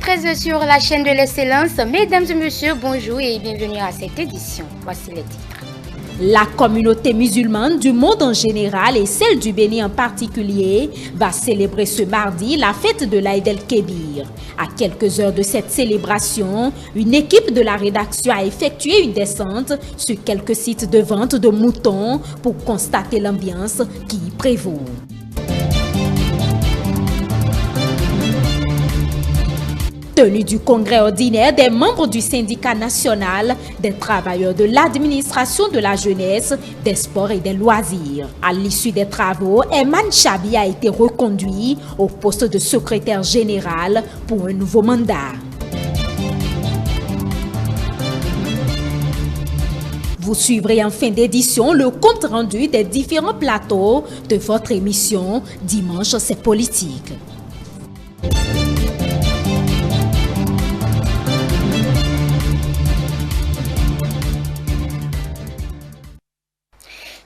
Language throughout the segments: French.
13h sur la chaîne de l'excellence. Mesdames et messieurs, bonjour et bienvenue à cette édition. Voici les titres. La communauté musulmane du monde en général et celle du Bénin en particulier va célébrer ce mardi la fête de l'Aïd el-Kébir. À quelques heures de cette célébration, une équipe de la rédaction a effectué une descente sur quelques sites de vente de moutons pour constater l'ambiance qui y prévaut. Tenue du congrès ordinaire des membres du syndicat national des travailleurs de l'administration de la jeunesse, des sports et des loisirs. À l'issue des travaux, Eman Chabi a été reconduit au poste de secrétaire général pour un nouveau mandat. Vous suivrez en fin d'édition le compte rendu des différents plateaux de votre émission Dimanche, c'est politique.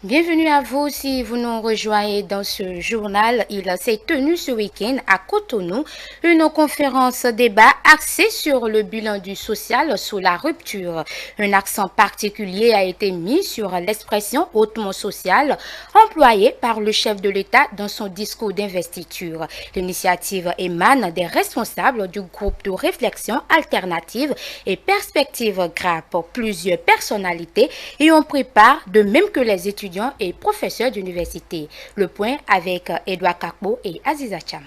Bienvenue à vous si vous nous rejoignez dans ce journal. Il s'est tenu ce week-end à Cotonou une conférence débat axée sur le bilan du social sous la rupture. Un accent particulier a été mis sur l'expression hautement sociale employée par le chef de l'État dans son discours d'investiture. L'initiative émane des responsables du groupe de réflexion alternative et perspective GRAP. Plusieurs personnalités y ont pris part, de même que les étudiants et professeurs d'université. Le point avec Edouard Kakbo et Aziza Cham.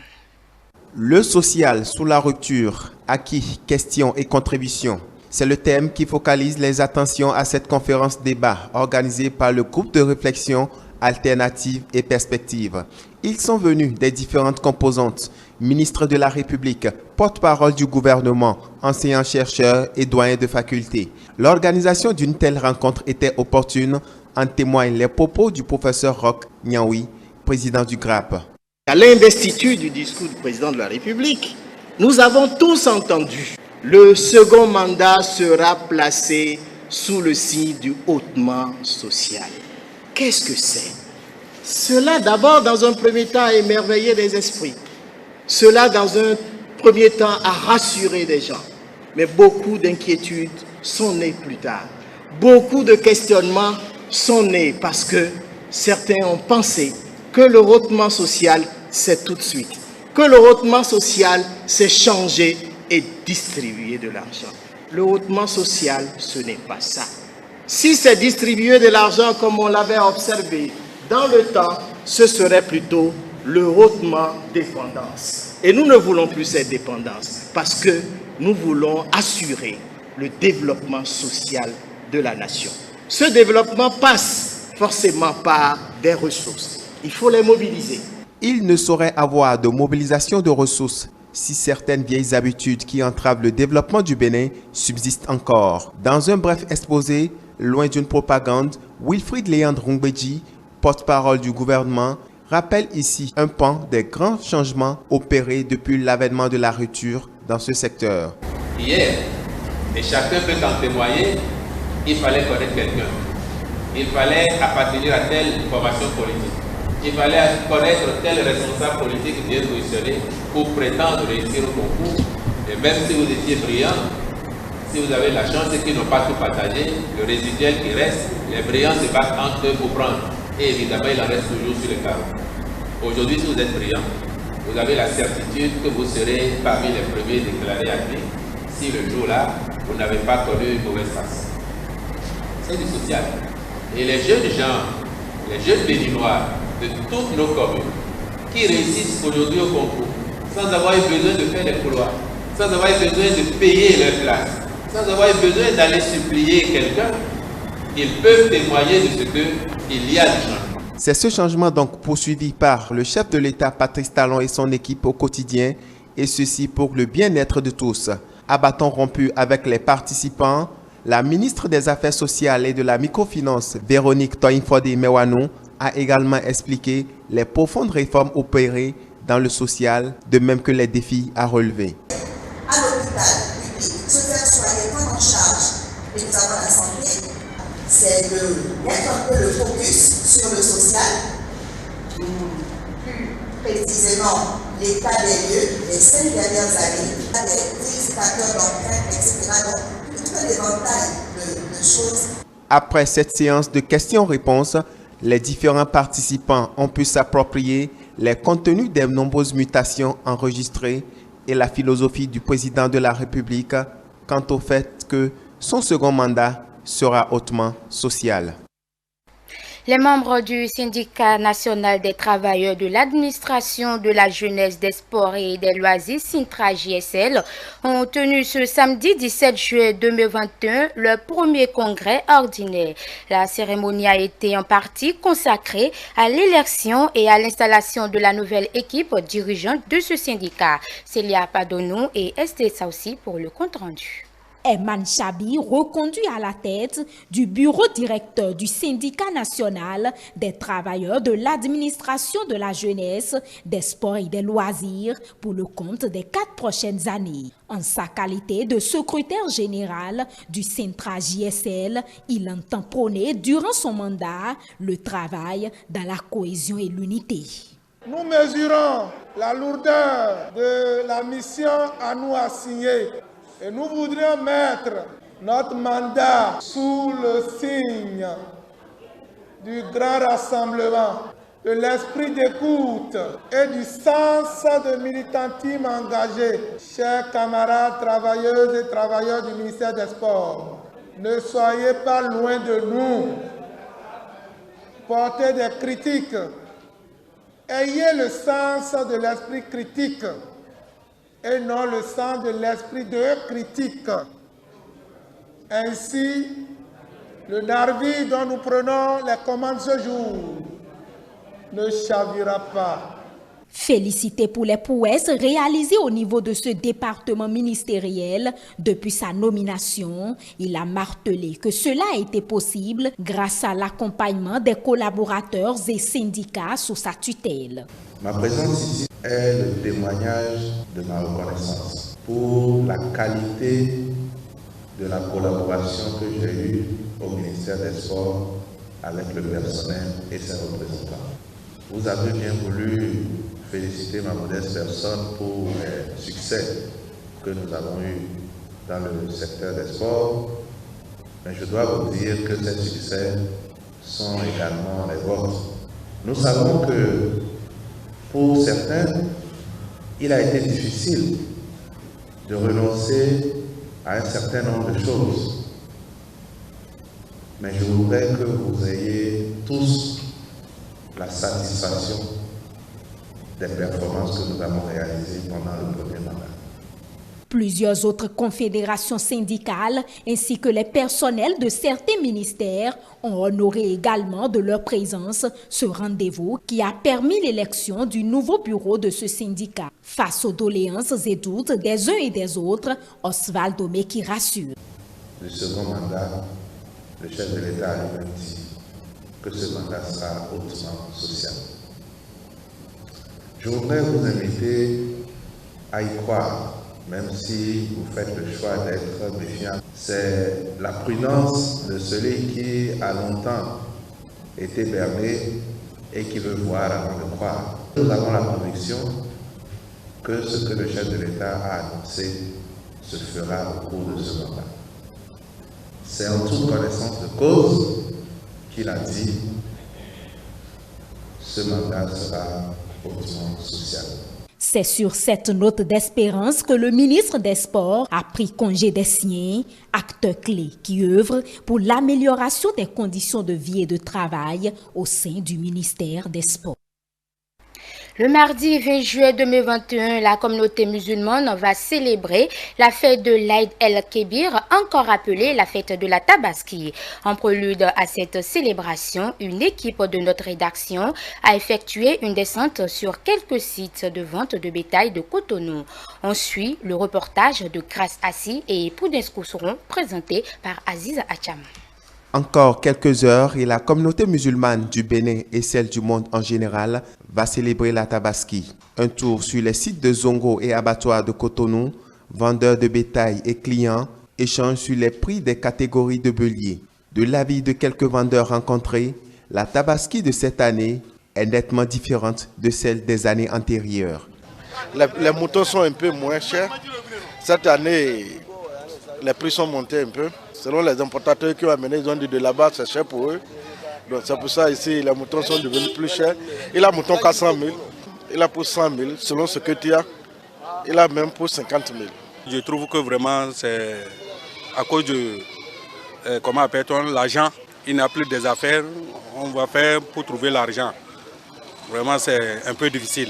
Le social sous la rupture, acquis, questions et contributions. C'est le thème qui focalise les attentions à cette conférence débat organisée par le groupe de réflexion alternative et perspective. Ils sont venus des différentes composantes, ministre de la République, porte-parole du gouvernement, enseignants-chercheurs et doyens de faculté. L'organisation d'une telle rencontre était opportune, en témoignent les propos du professeur Roch Niaoui, président du GRAP. À l'investiture du discours du président de la République, nous avons tous entendu le second mandat sera placé sous le signe du hautement social. Qu'est-ce que c'est? Cela d'abord dans un premier temps a émerveillé les esprits. Cela dans un premier temps a rassuré des gens. Mais beaucoup d'inquiétudes sont nées plus tard. Beaucoup de questionnements sont nés parce que certains ont pensé que le hautement social, c'est tout de suite. Que le hautement social, c'est changer et distribuer de l'argent. Le hautement social, ce n'est pas ça. Si c'est distribuer de l'argent comme on l'avait observé dans le temps, ce serait plutôt le hautement dépendance. Et nous ne voulons plus cette dépendance parce que nous voulons assurer le développement social de la nation. Ce développement passe forcément par des ressources. Il faut les mobiliser. Il ne saurait avoir de mobilisation de ressources si certaines vieilles habitudes qui entravent le développement du Bénin subsistent encore. Dans un bref exposé, loin d'une propagande, Wilfried Léandre Rungbeji, porte-parole du gouvernement, rappelle ici un pan des grands changements opérés depuis l'avènement de la rupture dans ce secteur. Hier, et chacun peut en témoigner, il fallait connaître quelqu'un. Il fallait appartenir à telle formation politique. Il fallait connaître tel responsable politique bien positionné pour prétendre réussir au concours. Et même si vous étiez brillant, si vous avez la chance et qu'ils n'ont pas tout partagé, le résiduel qui reste, les brillants se battent entre eux pour prendre. Et évidemment, il en reste toujours sur le carreau. Aujourd'hui, si vous êtes brillant, vous avez la certitude que vous serez parmi les premiers déclarés admis si le jour-là, vous n'avez pas connu une mauvaise face. C'est du social. Et les jeunes gens, les jeunes béninois de toutes nos communes qui réussissent aujourd'hui au concours sans avoir eu besoin de faire des couloirs, sans avoir eu besoin de payer leur place, sans avoir eu besoin d'aller supplier quelqu'un, ils peuvent témoigner de ce qu'il y a du changement. C'est ce changement donc poursuivi par le chef de l'État Patrice Talon et son équipe au quotidien, et ceci pour le bien-être de tous. À bâton rompu avec les participants, la ministre des Affaires sociales et de la microfinance, Véronique Toyin-Fodé-Mewanou, a également expliqué les profondes réformes opérées dans le social, de même que les défis à relever. À l'hôpital public, se faire soigner, prendre en charge, et nous avons la santé, c'est de mettre un peu le focus sur le social, plus précisément l'état des lieux, les 5 dernières années, des crises multiplicateurs d'empreintes, etc. Donc, tout un éventail de choses. Après cette séance de questions-réponses, les différents participants ont pu s'approprier les contenus des nombreuses mutations enregistrées et la philosophie du président de la République quant au fait que son second mandat sera hautement social. Les membres du syndicat national des travailleurs de l'administration de la jeunesse, des sports et des loisirs, Sintra-JSL, ont tenu ce samedi 17 juillet 2021 leur premier congrès ordinaire. La cérémonie a été en partie consacrée à l'élection et à l'installation de la nouvelle équipe dirigeante de ce syndicat. Célia Padonou et Estée Saoussi pour le compte-rendu. Eman Chabi, reconduit à la tête du bureau directeur du syndicat national des travailleurs de l'administration de la jeunesse, des sports et des loisirs pour le compte des 4 prochaines années. En sa qualité de secrétaire général du Sintra-JSL, il entend prôner durant son mandat le travail dans la cohésion et l'unité. Nous mesurons la lourdeur de la mission à nous assigner. Et nous voudrions mettre notre mandat sous le signe du grand rassemblement, de l'esprit d'écoute et du sens de militantisme engagé. Chers camarades travailleuses et travailleurs du ministère des Sports, ne soyez pas loin de nous. Portez des critiques. Ayez le sens de l'esprit critique et non le sens de l'esprit de critique. Ainsi, le Narvi dont nous prenons les commandes ce jour ne chavira pas. Félicité pour les prouesses réalisées au niveau de ce département ministériel depuis sa nomination, il a martelé que cela a été possible grâce à l'accompagnement des collaborateurs et syndicats sous sa tutelle. Ma présence ici est le témoignage de ma reconnaissance pour la qualité de la collaboration que j'ai eue au ministère des Sports avec le personnel et ses représentants. Vous avez bien voulu féliciter ma modeste personne pour les succès que nous avons eus dans le secteur des sports, mais je dois vous dire que ces succès sont également les vôtres. Nous savons que pour certains, il a été difficile de renoncer à un certain nombre de choses. Mais je voudrais que vous ayez tous la satisfaction des performances que nous avons réalisées pendant le premier mandat. Plusieurs autres confédérations syndicales ainsi que les personnels de certains ministères ont honoré également de leur présence ce rendez-vous qui a permis l'élection du nouveau bureau de ce syndicat. Face aux doléances et doutes des uns et des autres, Osvaldo Meki rassure. Le second mandat, le chef de l'État a lui-même dit que ce mandat sera hautement social. Je voudrais vous inviter à y croire. Même si vous faites le choix d'être méfiant, c'est la prudence de celui qui a longtemps été berné et qui veut voir avant de croire. Nous avons la conviction que ce que le chef de l'État a annoncé se fera au cours de ce mandat. C'est en toute connaissance de cause qu'il a dit ce mandat sera hautement social. C'est sur cette note d'espérance que le ministre des Sports a pris congé des siens, acteur clé qui œuvre pour l'amélioration des conditions de vie et de travail au sein du ministère des Sports. Le mardi 20 juillet 2021, la communauté musulmane va célébrer la fête de l'Aïd el-Kébir, encore appelée la fête de la Tabaski. En prélude à cette célébration, une équipe de notre rédaction a effectué une descente sur quelques sites de vente de bétail de Cotonou. On suit le reportage de Grace Assi et Poudens Kousseron, présenté par Aziz Acham. Encore quelques heures et la communauté musulmane du Bénin et celle du monde en général va célébrer la Tabaski. Un tour sur les sites de Zongo et abattoirs de Cotonou, vendeurs de bétail et clients échangent sur les prix des catégories de béliers. De l'avis de quelques vendeurs rencontrés, la Tabaski de cette année est nettement différente de celle des années antérieures. Les moutons sont un peu moins chers. Cette année, les prix sont montés un peu. Selon les importateurs qui ont amené, ils ont dit de là-bas, c'est cher pour eux. Donc c'est pour ça ici, les moutons sont devenus plus chers. Il a un mouton 400 000, il a pour 100 000, selon ce que tu as. Il a même pour 50 000. Je trouve que vraiment c'est à cause de, comment appelle-t-on, l'argent. Il n'y a plus des affaires, on va faire pour trouver l'argent. Vraiment c'est un peu difficile.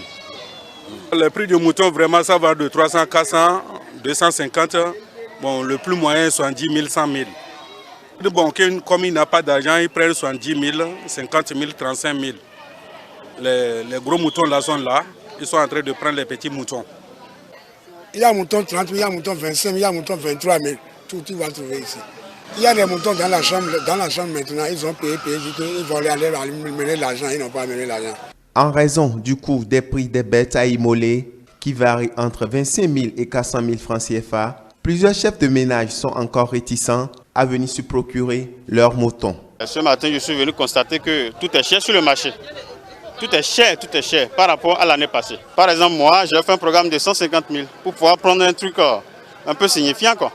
Le prix du mouton, vraiment ça va de 300, 400, 250. Bon, le plus moyen, 70 000, 100 000. Bon, comme il n'a pas d'argent, il prend 70 000, 50 000, 35 000. Les gros moutons là sont là, ils sont en train de prendre les petits moutons. Il y a un mouton 30 000, il y a un mouton 25 000, il y a un mouton 23 000. Tout tu vas trouver ici. Il y a des moutons dans la chambre maintenant, ils ont payé, ils vont aller mener l'argent, ils n'ont pas amené l'argent. En raison du coût des prix des bêtes à immoler, qui varient entre 25 000 et 400 000 francs CFA, plusieurs chefs de ménage sont encore réticents à venir se procurer leurs moutons. Ce matin, je suis venu constater que tout est cher sur le marché. Tout est cher par rapport à l'année passée. Par exemple, moi, j'ai fait un programme de 150 000 pour pouvoir prendre un truc un peu signifiant, quoi.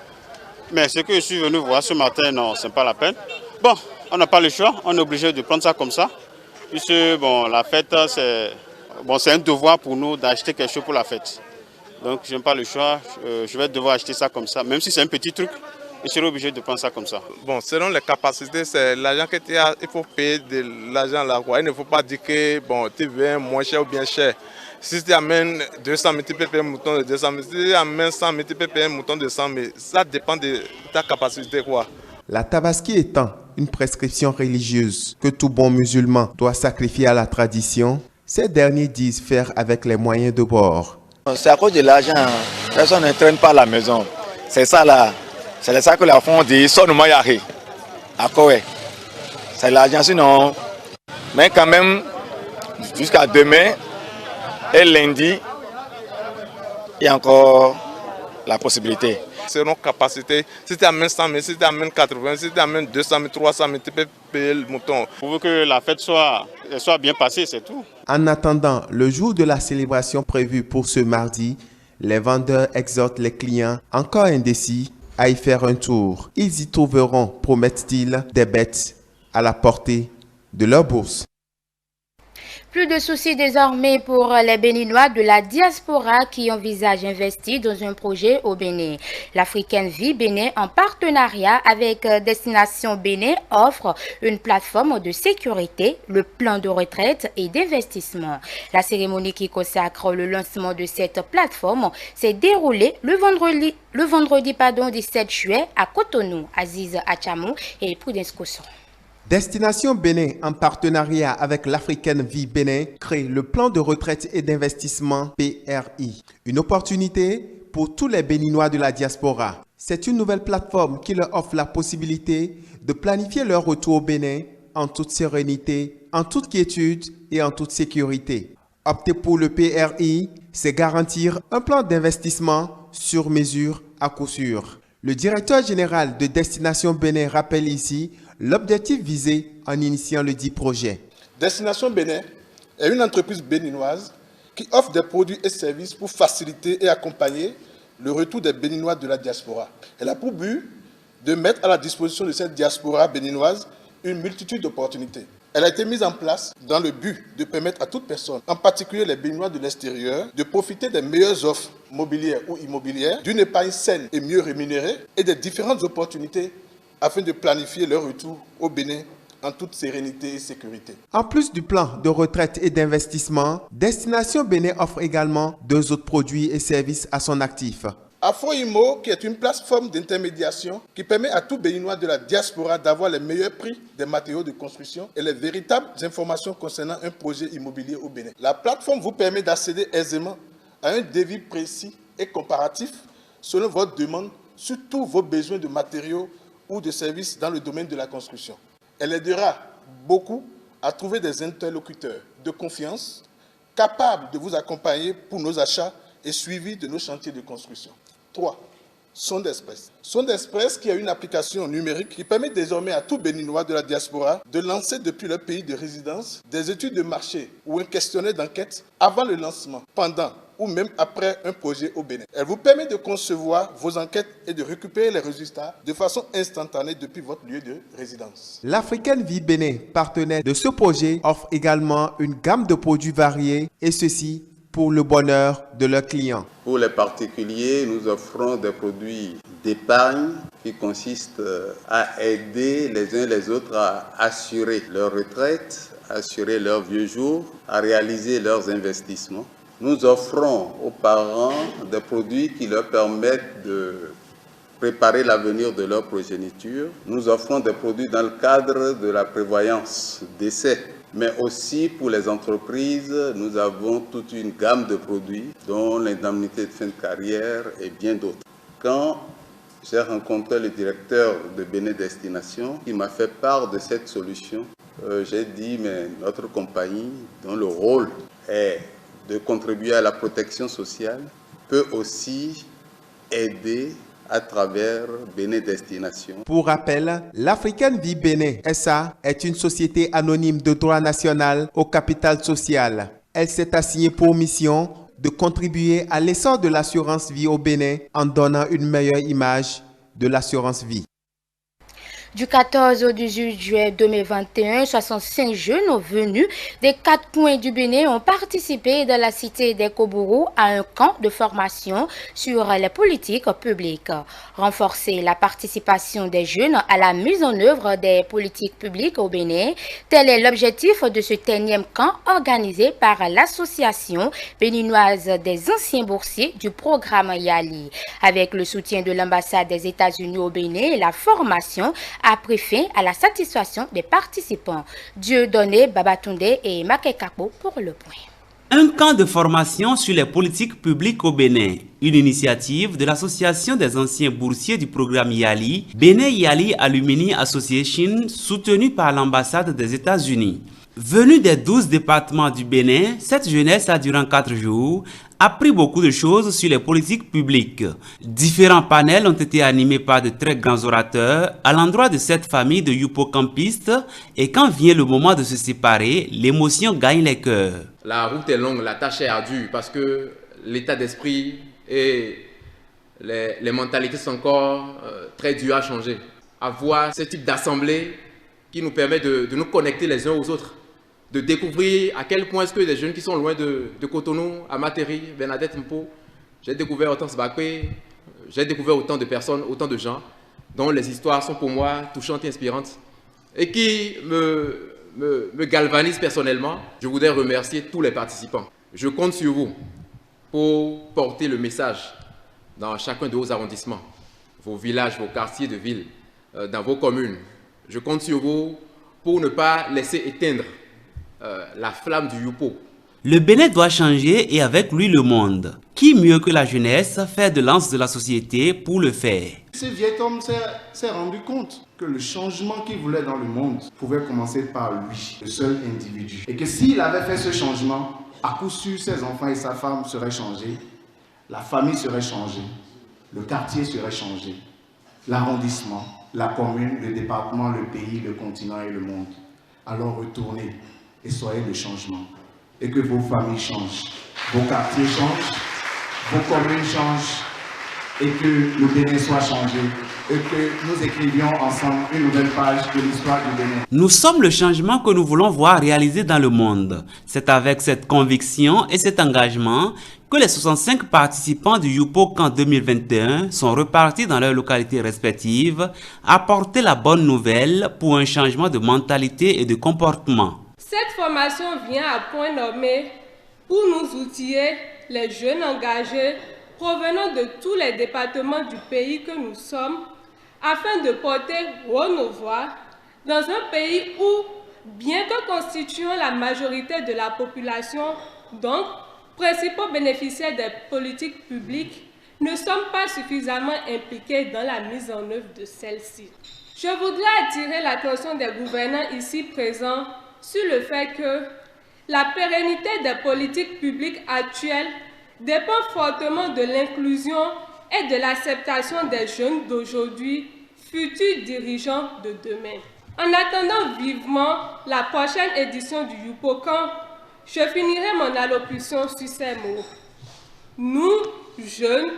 Mais ce que je suis venu voir ce matin, non, ce n'est pas la peine. Bon, on n'a pas le choix, on est obligé de prendre ça comme ça. Puisque bon, la fête, c'est un devoir pour nous d'acheter quelque chose pour la fête. Donc je n'ai pas le choix, je vais devoir acheter ça comme ça. Même si c'est un petit truc, je serai obligé de prendre ça comme ça. Bon, selon les capacités, c'est l'argent que tu as, il faut payer de l'argent là, quoi. Il ne faut pas dire que bon, tu veux moins cher ou bien cher. Si tu amènes 200 000, tu peux payer un mouton de 200 000. Si tu amènes 100 000, tu peux payer un mouton de 100 000. Ça dépend de ta capacité, quoi. La tabaski étant une prescription religieuse que tout bon musulman doit sacrifier à la tradition, ces derniers disent faire avec les moyens de bord. C'est à cause de l'argent, personne ne traîne pas à la maison. C'est ça là, c'est ça que la fond dit, sonne-moi yari. À quoi? C'est l'argent sinon. Mais quand même, jusqu'à demain et lundi, il y a encore la possibilité. Selon capacité, si tu amènes 100 000, si tu amènes 80 000, si tu amènes 200 000, 300 000, tu peux payer le mouton. Pour que la fête soit bien passée, c'est tout. En attendant le jour de la célébration prévue pour ce mardi, les vendeurs exhortent les clients encore indécis à y faire un tour. Ils y trouveront, promettent-ils, des bêtes à la portée de leur bourse. Plus de soucis désormais pour les Béninois de la diaspora qui envisagent d'investir dans un projet au Bénin. L'Africaine Vie Bénin, en partenariat avec Destination Bénin, offre une plateforme de sécurité, le plan de retraite et d'investissement. La cérémonie qui consacre le lancement de cette plateforme s'est déroulée le vendredi 17 juillet à Cotonou. Aziz Achamou et Prudence Kosson. Destination Bénin, en partenariat avec l'Africaine Vie Bénin, crée le plan de retraite et d'investissement PRI. Une opportunité pour tous les Béninois de la diaspora. C'est une nouvelle plateforme qui leur offre la possibilité de planifier leur retour au Bénin en toute sérénité, en toute quiétude et en toute sécurité. Opter pour le PRI, c'est garantir un plan d'investissement sur mesure à coup sûr. Le directeur général de Destination Bénin rappelle ici l'objectif visé en initiant le dit projet. Destination Bénin est une entreprise béninoise qui offre des produits et services pour faciliter et accompagner le retour des Béninois de la diaspora. Elle a pour but de mettre à la disposition de cette diaspora béninoise une multitude d'opportunités. Elle a été mise en place dans le but de permettre à toute personne, en particulier les Béninois de l'extérieur, de profiter des meilleures offres mobilières ou immobilières, d'une épargne saine et mieux rémunérée et des différentes opportunités afin de planifier leur retour au Bénin en toute sérénité et sécurité. En plus du plan de retraite et d'investissement, Destination Bénin offre également 2 autres produits et services à son actif. Afro-Immo, qui est une plateforme d'intermédiation qui permet à tout Béninois de la diaspora d'avoir les meilleurs prix des matériaux de construction et les véritables informations concernant un projet immobilier au Bénin. La plateforme vous permet d'accéder aisément à un devis précis et comparatif selon votre demande sur tous vos besoins de matériaux ou de services dans le domaine de la construction. Elle aidera beaucoup à trouver des interlocuteurs de confiance capables de vous accompagner pour nos achats et suivi de nos chantiers de construction. 3. Sondexpress. Sondexpress qui a une application numérique qui permet désormais à tout Béninois de la diaspora de lancer depuis leur pays de résidence des études de marché ou un questionnaire d'enquête avant le lancement, pendant ou même après un projet au Bénin. Elle vous permet de concevoir vos enquêtes et de récupérer les résultats de façon instantanée depuis votre lieu de résidence. L'African Vie Bénin, partenaire de ce projet, offre également une gamme de produits variés et ceci pour le bonheur de leurs clients. Pour les particuliers, nous offrons des produits d'épargne qui consistent à aider les uns les autres à assurer leur retraite, à assurer leurs vieux jours, à réaliser leurs investissements. Nous offrons aux parents des produits qui leur permettent de préparer l'avenir de leur progéniture. Nous offrons des produits dans le cadre de la prévoyance décès. Mais aussi pour les entreprises, nous avons toute une gamme de produits, dont l'indemnité de fin de carrière et bien d'autres. Quand j'ai rencontré le directeur de Bénin Destination, il m'a fait part de cette solution. J'ai dit, mais notre compagnie, dont le rôle est de contribuer à la protection sociale, peut aussi aider à travers Bénin Destination. Pour rappel, l'African Vie Bénin SA est une société anonyme de droit national au capital social. Elle s'est assignée pour mission de contribuer à l'essor de l'assurance vie au Bénin en donnant une meilleure image de l'assurance vie. Du 14 au 18 juillet 2021, 65 jeunes venus des 4 coins du Bénin ont participé dans la cité des Kobourou à un camp de formation sur les politiques publiques. Renforcer la participation des jeunes à la mise en œuvre des politiques publiques au Bénin, tel est l'objectif de ce 10e camp organisé par l'association béninoise des anciens boursiers du programme YALI. Avec le soutien de l'ambassade des États-Unis au Bénin, la formation a pris fin à la satisfaction des participants. Dieudonné Babatunde et Makekapo pour le point. Un camp de formation sur les politiques publiques au Bénin, une initiative de l'association des anciens boursiers du programme YALI, Bénin YALI Alumni Association, soutenue par l'ambassade des États-Unis. Venue des 12 départements du Bénin, cette jeunesse a durant 4 jours appris beaucoup de choses sur les politiques publiques. Différents panels ont été animés par de très grands orateurs à l'endroit de cette famille de Yupo-campistes et quand vient le moment de se séparer, l'émotion gagne les cœurs. La route est longue, la tâche est ardue parce que l'état d'esprit et les mentalités sont encore très dures à changer. Avoir ce type d'assemblée qui nous permet de nous connecter les uns aux autres, de découvrir à quel point est-ce que les jeunes qui sont loin de Cotonou, Amateri, Bernadette Mpo, j'ai découvert Hortense Bakwe, j'ai découvert autant de personnes, autant de gens dont les histoires sont pour moi touchantes et inspirantes et qui me galvanisent personnellement. Je voudrais remercier tous les participants. Je compte sur vous pour porter le message dans chacun de vos arrondissements, vos villages, vos quartiers de ville, dans vos communes. Je compte sur vous pour ne pas laisser éteindre la flamme du Yupo. Le Bénin doit changer et avec lui le monde. Qui mieux que la jeunesse fait de lance de la société pour le faire? Ce vieil homme s'est rendu compte que le changement qu'il voulait dans le monde pouvait commencer par lui, le seul individu. Et que s'il avait fait ce changement, à coup sûr, ses enfants et sa femme seraient changés, la famille serait changée, le quartier serait changé, l'arrondissement, la commune, le département, le pays, le continent et le monde. Alors retournez et soyez le changement. Et que vos familles changent, vos quartiers changent, vos communes changent, et que le Bénin soit changé, et que nous écrivions ensemble une nouvelle page de l'histoire du Bénin. Nous sommes le changement que nous voulons voir réalisé dans le monde. C'est avec cette conviction et cet engagement que les 65 participants du Yupo Camp 2021 sont repartis dans leurs localités respectives à porter la bonne nouvelle pour un changement de mentalité et de comportement. Cette formation vient à point nommé pour nous outiller, les jeunes engagés provenant de tous les départements du pays que nous sommes, afin de porter haut nos voix dans un pays où, bien que constituant la majorité de la population, donc principaux bénéficiaires des politiques publiques, ne sommes pas suffisamment impliqués dans la mise en œuvre de celles-ci. Je voudrais attirer l'attention des gouvernants ici présents sur le fait que la pérennité des politiques publiques actuelles dépend fortement de l'inclusion et de l'acceptation des jeunes d'aujourd'hui, futurs dirigeants de demain. En attendant vivement la prochaine édition du Yupokan, je finirai mon allocution sur ces mots. Nous, jeunes,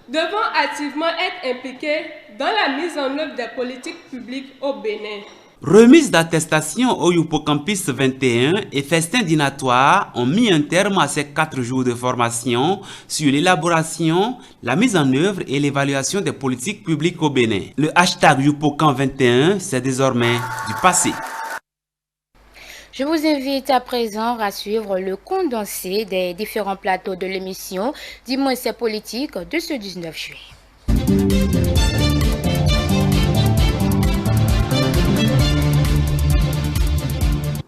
devons activement être impliqués dans la mise en œuvre des politiques publiques au Bénin. Remise d'attestation au Yupocampus 21 et festin dînatoire ont mis un terme à ces 4 jours de formation sur l'élaboration, la mise en œuvre et l'évaluation des politiques publiques au Bénin. Le hashtag Yupocamp 21, c'est désormais du passé. Je vous invite à présent à suivre le condensé des différents plateaux de l'émission Dis-moi c'est politique de ce 19 juillet.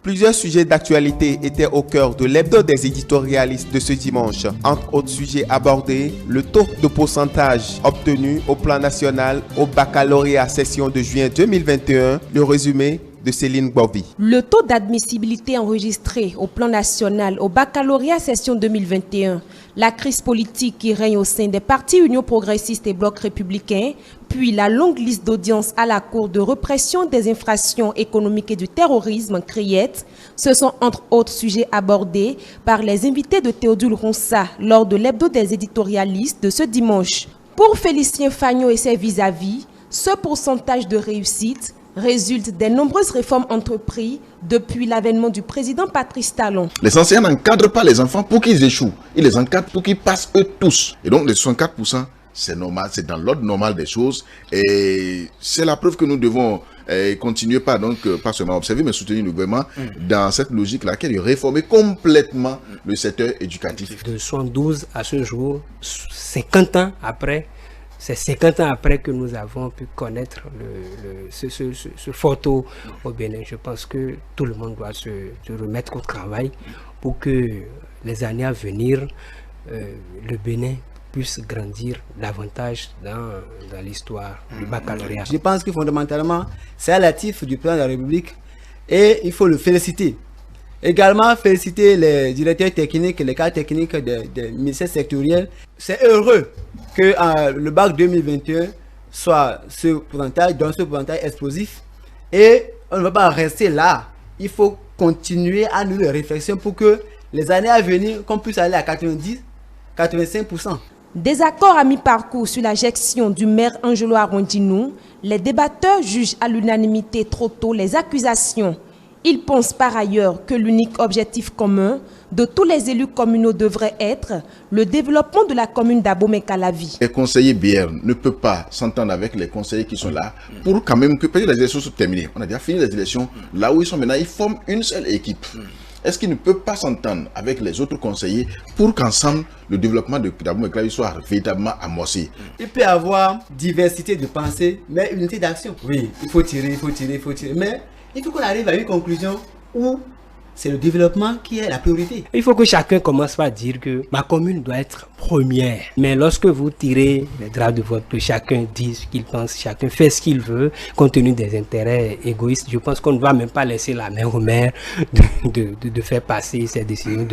Plusieurs sujets d'actualité étaient au cœur de l'hebdo des éditorialistes de ce dimanche. Entre autres sujets abordés, le taux de pourcentage obtenu au plan national au baccalauréat session de juin 2021, le résumé de Céline Bovi. Le taux d'admissibilité enregistré au plan national au baccalauréat session 2021, la crise politique qui règne au sein des partis Union progressiste et Bloc républicain, puis la longue liste d'audiences à la Cour de répression des infractions économiques et du terrorisme, CRIET, ce sont entre autres sujets abordés par les invités de Théodule Ronsa lors de l'hebdo des éditorialistes de ce dimanche. Pour Félicien Fagnon et ses vis-à-vis, ce pourcentage de réussite résulte des nombreuses réformes entreprises depuis l'avènement du président Patrice Talon. Les enseignants n'encadrent pas les enfants pour qu'ils échouent. Ils les encadrent pour qu'ils passent eux tous. Et donc les 64%, c'est normal, c'est dans l'ordre normal des choses. Et c'est la preuve que nous devons continuer, pas seulement observer, mais soutenir le gouvernement dans cette logique-là, qui est de réformer complètement le secteur éducatif. De 72 à ce jour, 50 ans après, c'est 50 ans après que nous avons pu connaître ce fort taux au Bénin. Je pense que tout le monde doit se remettre au travail pour que les années à venir, le Bénin puisse grandir davantage dans l'histoire du baccalauréat. Je pense que fondamentalement, c'est à l'actif du président de la République et il faut le féliciter. Également féliciter les directeurs techniques, les cadres techniques des ministères sectoriels. C'est heureux que le bac 2021 soit ce pourcentage explosif. Et on ne va pas rester là. Il faut continuer à nous les réflexions pour que les années à venir, qu'on puisse aller à 90, 85%. Désaccord à mi-parcours sur la gestion du maire Angelo Arondinou, les débatteurs jugent à l'unanimité trop tôt les accusations. Ils pensent par ailleurs que l'unique objectif commun de tous les élus communaux devrait être le développement de la commune d'Abomey-Calavi. Les conseillers BR ne peuvent pas s'entendre avec les conseillers qui sont là pour quand même que les élections soient terminées. On a déjà fini les élections, là où ils sont maintenant, ils forment une seule équipe. Est-ce qu'ils ne peuvent pas s'entendre avec les autres conseillers pour qu'ensemble, le développement d'Abomey-Calavi soit véritablement amorcé? Il peut y avoir diversité de pensée, mais unité d'action. Oui, il faut tirer. Mais il faut qu'on arrive à une conclusion où c'est le développement qui est la priorité. Il faut que chacun commence par dire que ma commune doit être première. Mais lorsque vous tirez les draps de vote, que chacun dit ce qu'il pense, chacun fait ce qu'il veut, compte tenu des intérêts égoïstes, je pense qu'on ne va même pas laisser la main au maire de faire passer ces décisions,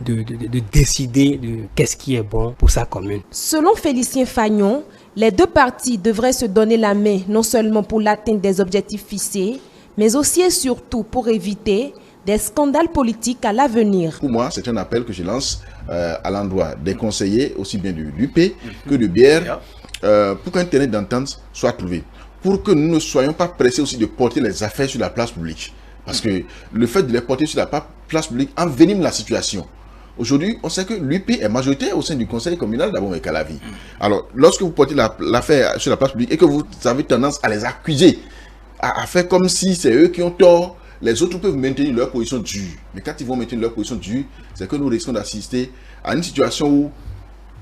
de décider de qu'est-ce qui est bon pour sa commune. Selon Félicien Fagnon, les deux parties devraient se donner la main non seulement pour l'atteinte des objectifs fixés, mais aussi et surtout pour éviter des scandales politiques à l'avenir. Pour moi, c'est un appel que je lance à l'endroit des conseillers, aussi bien de l'UP que de BR, pour qu'un terrain d'entente soit trouvé. Pour que nous ne soyons pas pressés aussi de porter les affaires sur la place publique. Parce que le fait de les porter sur la place publique envenime la situation. Aujourd'hui, on sait que l'UP est majoritaire au sein du conseil communal d'Abomey-Calavi. Alors, lorsque vous portez l'affaire sur la place publique et que vous avez tendance à les accuser, à faire comme si c'est eux qui ont tort, les autres peuvent maintenir leur position dure. Mais quand ils vont maintenir leur position dure, c'est que nous risquons d'assister à une situation où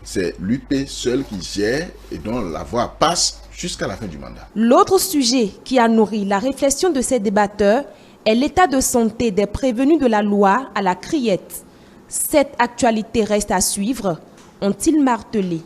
c'est l'UP seul qui gère et dont la voix passe jusqu'à la fin du mandat. L'autre sujet qui a nourri la réflexion de ces débatteurs est l'état de santé des prévenus de la loi à la criette. Cette actualité reste à suivre, ont-ils martelé.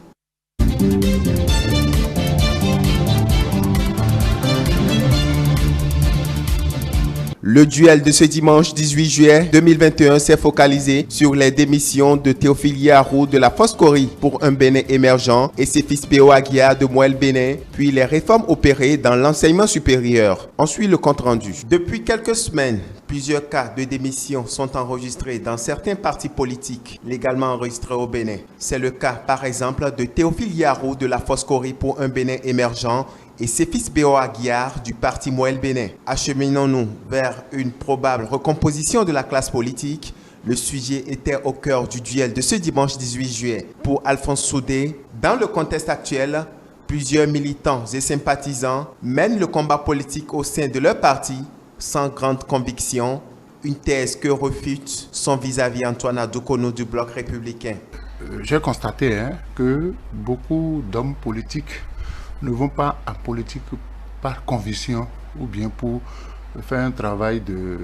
Le duel de ce dimanche 18 juillet 2021 s'est focalisé sur les démissions de Théophile Yarou de la Foscori pour un Bénin émergent et ses fils Péo Aguiar de Moël Bénin, puis les réformes opérées dans l'enseignement supérieur. On suit le compte-rendu. Depuis quelques semaines, plusieurs cas de démission sont enregistrés dans certains partis politiques légalement enregistrés au Bénin. C'est le cas par exemple de Théophile Yarou de la Foscori pour un Bénin émergent et ses fils Péo Aguiar du parti Moël Bénin. Acheminons-nous vers une probable recomposition de la classe politique. Le sujet était au cœur du duel de ce dimanche 18 juillet. Pour Alphonse Soudé, dans le contexte actuel, plusieurs militants et sympathisants mènent le combat politique au sein de leur parti sans grande conviction, une thèse que refute son vis-à-vis Antoine Adoukono du Bloc républicain. J'ai constaté que beaucoup d'hommes politiques ne vont pas en politique par conviction ou bien pour faire un travail de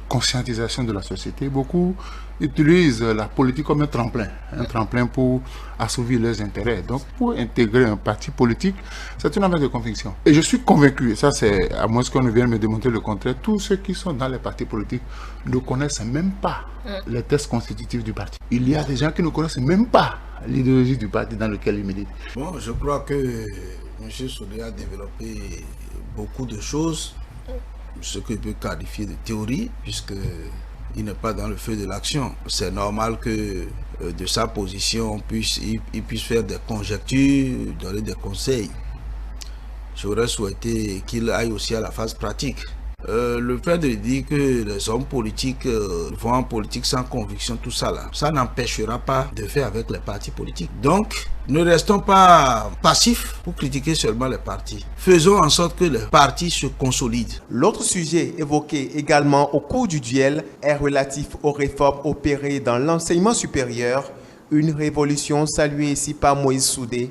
conscientisation de la société. Beaucoup utilisent la politique comme un tremplin pour assouvir leurs intérêts. Donc pour intégrer un parti politique, c'est une affaire de conviction. Et je suis convaincu, et ça c'est à moins qu'on ne vienne me démontrer le contraire, tous ceux qui sont dans les partis politiques ne connaissent même pas les textes constitutifs du parti. Il y a des gens qui ne connaissent même pas l'idéologie du parti dans lequel ils militent. Bon, je crois que M. Soudé a développé beaucoup de choses, ce que je peux qualifier de théorie, puisqu'il n'est pas dans le feu de l'action. C'est normal que de sa position, il puisse faire des conjectures, donner des conseils. J'aurais souhaité qu'il aille aussi à la phase pratique. Le fait de dire que les hommes politiques vont en politique sans conviction, tout ça là, ça n'empêchera pas de faire avec les partis politiques. Donc, ne restons pas passifs pour critiquer seulement les partis. Faisons en sorte que les partis se consolident. L'autre sujet évoqué également au cours du duel est relatif aux réformes opérées dans l'enseignement supérieur, une révolution saluée ici par Moïse Soudé,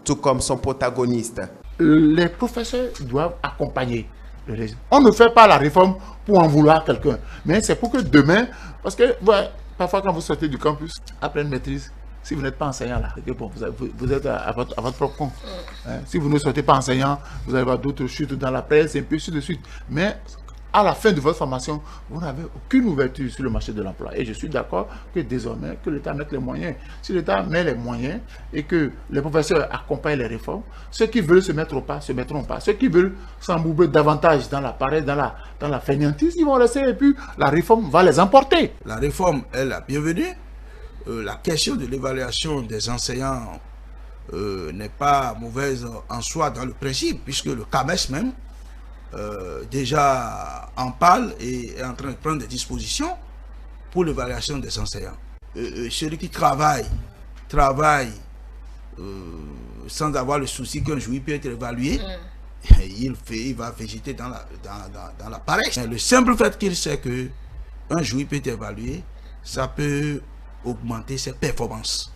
tout comme son protagoniste. Les professeurs doivent accompagner. On ne fait pas la réforme pour en vouloir quelqu'un, mais c'est pour que demain, parce que parfois quand vous sortez du campus, après une maîtrise, si vous n'êtes pas enseignant là, bon, vous êtes à votre propre compte. Si vous ne sortez pas enseignant, vous allez avoir d'autres chutes dans la presse, et puis ainsi de suite. Mais à la fin de votre formation, vous n'avez aucune ouverture sur le marché de l'emploi. Et je suis d'accord que désormais, que l'État mette les moyens. Si l'État met les moyens et que les professeurs accompagnent les réformes, ceux qui veulent se mettre au pas, se mettront au pas. Ceux qui veulent s'embouber davantage dans la paresse, dans la fainéantise, ils vont laisser et puis la réforme va les emporter. La réforme est la bienvenue. La question de l'évaluation des enseignants n'est pas mauvaise en soi dans le principe, puisque le CAMES même déjà en parle et est en train de prendre des dispositions pour l'évaluation des enseignants. Celui qui travaille sans avoir le souci qu'un jour il peut être évalué, il va végéter dans la paresse. Le simple fait qu'il sait qu'un jour il peut être évalué, ça peut augmenter ses performances.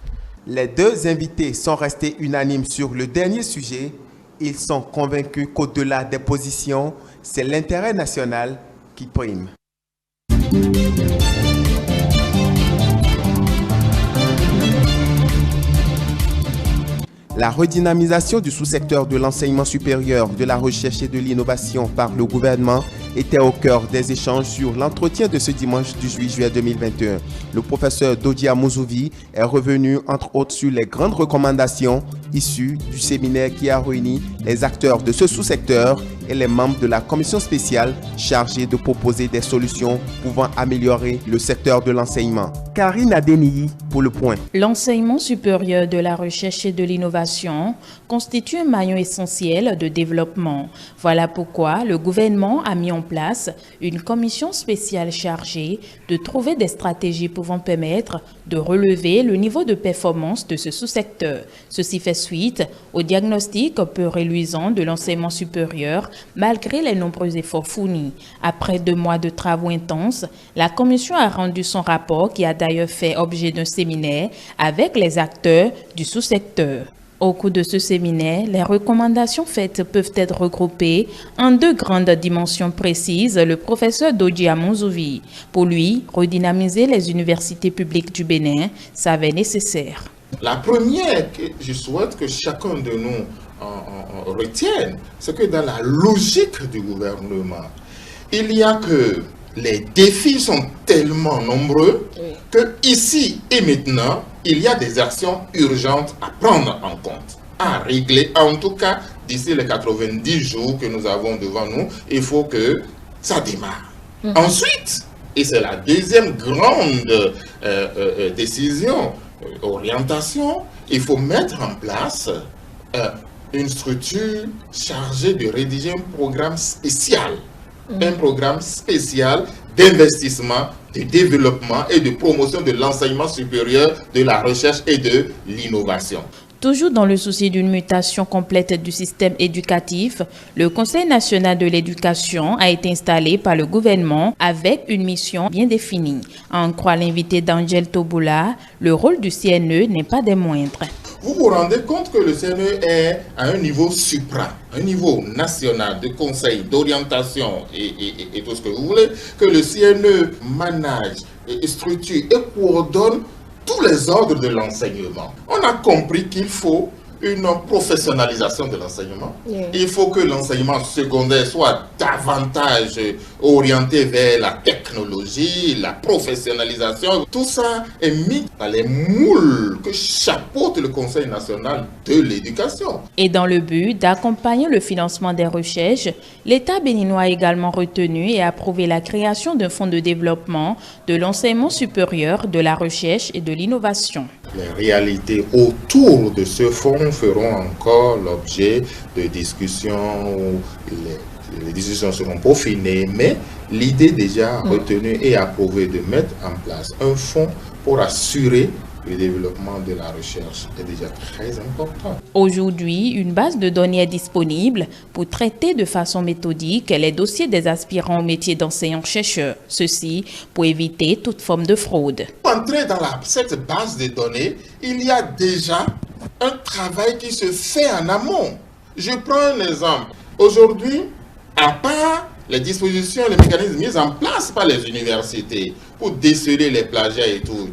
Les deux invités sont restés unanimes sur le dernier sujet. Ils sont convaincus qu'au-delà des positions, c'est l'intérêt national qui prime. La redynamisation du sous-secteur de l'enseignement supérieur, de la recherche et de l'innovation par le gouvernement était au cœur des échanges sur l'entretien de ce dimanche 18 juillet 2021. Le professeur Dodia Mouzouvi est revenu entre autres sur les grandes recommandations issues du séminaire qui a réuni les acteurs de ce sous-secteur et les membres de la commission spéciale chargée de proposer des solutions pouvant améliorer le secteur de l'enseignement. Karine Adeniyi pour Le Point. L'enseignement supérieur de la recherche et de l'innovation constitue un maillon essentiel de développement. Voilà pourquoi le gouvernement a mis en place une commission spéciale chargée de trouver des stratégies pouvant permettre de relever le niveau de performance de ce sous-secteur. Ceci fait suite au diagnostic peu reluisant de l'enseignement supérieur malgré les nombreux efforts fournis. Après 2 mois de travaux intenses, la commission a rendu son rapport qui a d'ailleurs fait objet d'un séminaire avec les acteurs du sous-secteur. Au cours de ce séminaire, les recommandations faites peuvent être regroupées en 2 grandes dimensions précises, le professeur Dodia Mouzouvi. Pour lui, redynamiser les universités publiques du Bénin s'avère nécessaire. La première que je souhaite que chacun de nous retienne, c'est que dans la logique du gouvernement, Il y a que les défis sont tellement nombreux que ici et maintenant, il y a des actions urgentes à prendre en compte, à régler. En tout cas, d'ici les 90 jours que nous avons devant nous, il faut que ça démarre. Ensuite, et c'est la deuxième grande décision, orientation, il faut mettre en place une structure chargée de rédiger un programme spécial. Un programme spécial d'investissement, de développement et de promotion de l'enseignement supérieur, de la recherche et de l'innovation. Toujours dans le souci d'une mutation complète du système éducatif, le Conseil national de l'éducation a été installé par le gouvernement avec une mission bien définie. À en croire l'invité d'Angel Toboula, le rôle du CNE n'est pas des moindres. Vous vous rendez compte que le CNE est à un niveau supra, un niveau national de conseil, d'orientation et tout ce que vous voulez, que le CNE manage, structure et coordonne tous les ordres de l'enseignement. On a compris qu'il faut une professionnalisation de l'enseignement. Il faut que l'enseignement secondaire soit davantage orienté vers la technologie, la professionnalisation. Tout ça est mis dans les moules que chapeaute le Conseil national de l'éducation. Et dans le but d'accompagner le financement des recherches, l'État béninois a également retenu et approuvé la création d'un fonds de développement de l'enseignement supérieur, de la recherche et de l'innovation. Les réalités autour de ce fonds feront encore l'objet de discussions où les décisions seront peaufinées, mais l'idée déjà retenue et approuvée de mettre en place un fonds pour assurer le développement de la recherche est déjà très important. Aujourd'hui, une base de données est disponible pour traiter de façon méthodique les dossiers des aspirants au métier d'enseignant-chercheur. Ceci pour éviter toute forme de fraude. Pour entrer dans cette base de données, il y a déjà un travail qui se fait en amont. Je prends un exemple. Aujourd'hui, à part les dispositions, les mécanismes mis en place par les universités pour déceler les plagiats et tout,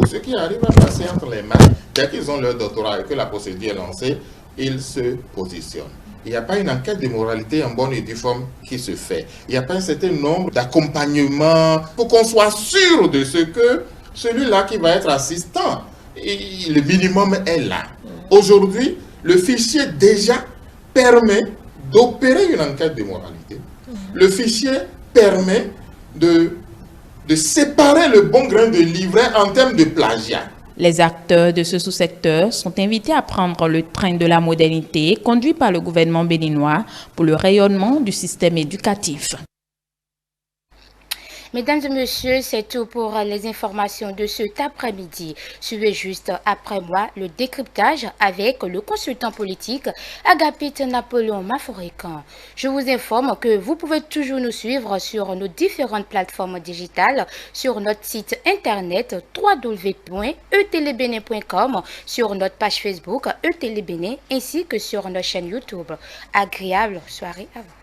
ce qui arrive à passer entre les mains, dès qu'ils ont leur doctorat et que la procédure est lancée, ils se positionnent. Il n'y a pas une enquête de moralité en bonne et due forme qui se fait. Il n'y a pas un certain nombre d'accompagnements pour qu'on soit sûr de ce que celui-là qui va être assistant, le minimum est là. Aujourd'hui, le fichier déjà permet d'opérer une enquête de moralité. Le fichier permet de séparer le bon grain de livret en termes de plagiat. Les acteurs de ce sous-secteur sont invités à prendre le train de la modernité conduit par le gouvernement béninois pour le rayonnement du système éducatif. Mesdames et messieurs, c'est tout pour les informations de cet après-midi. Suivez juste après moi le décryptage avec le consultant politique Agapite Napoléon Maforécan. Je vous informe que vous pouvez toujours nous suivre sur nos différentes plateformes digitales, sur notre site internet www.etelebene.com, sur notre page Facebook Etelebene ainsi que sur notre chaîne YouTube. Agréable soirée à vous.